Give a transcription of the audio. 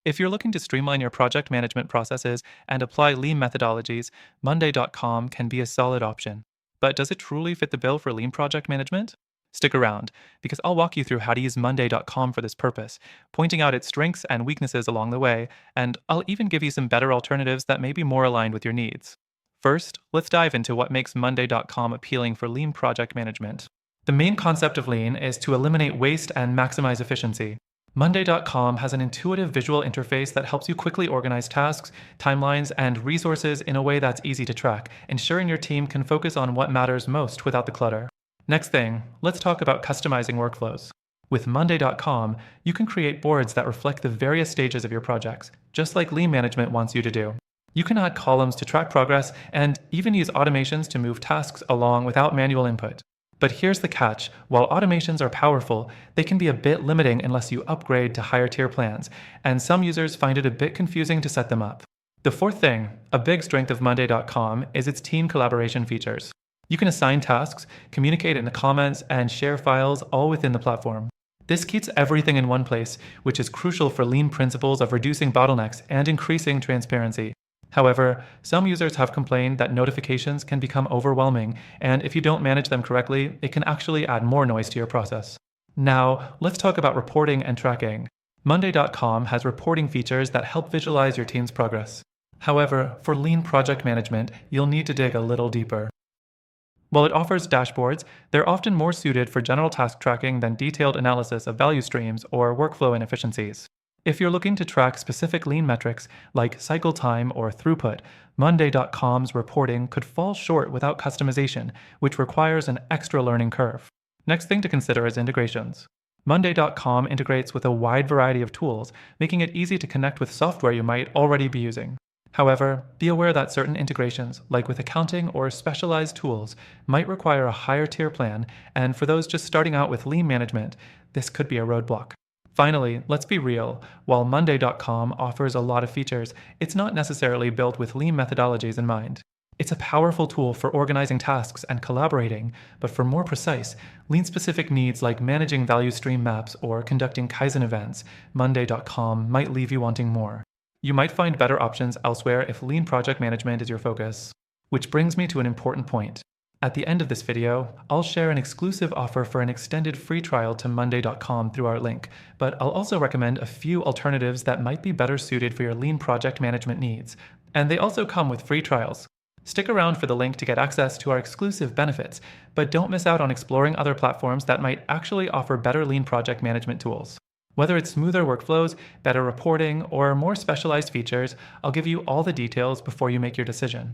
If you're looking to streamline your project management processes and apply lean methodologies, Monday.com can be a solid option. But does it truly fit the bill for lean project management? Stick around, because I'll walk you through how to use Monday.com for this purpose, pointing out its strengths and weaknesses along the way, and I'll even give you some better alternatives that may be more aligned with your needs. First, let's dive into what makes Monday.com appealing for lean project management. The main concept of lean is to eliminate waste and maximize efficiency. Monday.com has an intuitive visual interface that helps you quickly organize tasks, timelines, and resources in a way that's easy to track, ensuring your team can focus on what matters most without the clutter. Next thing, let's talk about customizing workflows. With Monday.com, you can create boards that reflect the various stages of your projects, just like Lean Management wants you to do. You can add columns to track progress and even use automations to move tasks along without manual input. But here's the catch: while automations are powerful, they can be a bit limiting unless you upgrade to higher tier plans, and some users find it a bit confusing to set them up. The fourth thing, a big strength of Monday.com, is its team collaboration features. You can assign tasks, communicate in the comments, and share files all within the platform. This keeps everything in one place, which is crucial for lean principles of reducing bottlenecks and increasing transparency. However, some users have complained that notifications can become overwhelming, and if you don't manage them correctly, it can actually add more noise to your process. Now, let's talk about reporting and tracking. Monday.com has reporting features that help visualize your team's progress. However, for lean project management, you'll need to dig a little deeper. While it offers dashboards, they're often more suited for general task tracking than detailed analysis of value streams or workflow inefficiencies. If you're looking to track specific lean metrics like cycle time or throughput, Monday.com's reporting could fall short without customization, which requires an extra learning curve. Next thing to consider is integrations. Monday.com integrates with a wide variety of tools, making it easy to connect with software you might already be using. However, be aware that certain integrations, like with accounting or specialized tools, might require a higher tier plan, and for those just starting out with lean management, this could be a roadblock. Finally, let's be real. While Monday.com offers a lot of features, it's not necessarily built with lean methodologies in mind. It's a powerful tool for organizing tasks and collaborating, but for more precise, lean-specific needs like managing value stream maps or conducting Kaizen events, Monday.com might leave you wanting more. You might find better options elsewhere if lean project management is your focus. Which brings me to an important point. At the end of this video, I'll share an exclusive offer for an extended free trial to Monday.com through our link, but I'll also recommend a few alternatives that might be better suited for your lean project management needs. And they also come with free trials. Stick around for the link to get access to our exclusive benefits, but don't miss out on exploring other platforms that might actually offer better lean project management tools. Whether it's smoother workflows, better reporting, or more specialized features, I'll give you all the details before you make your decision.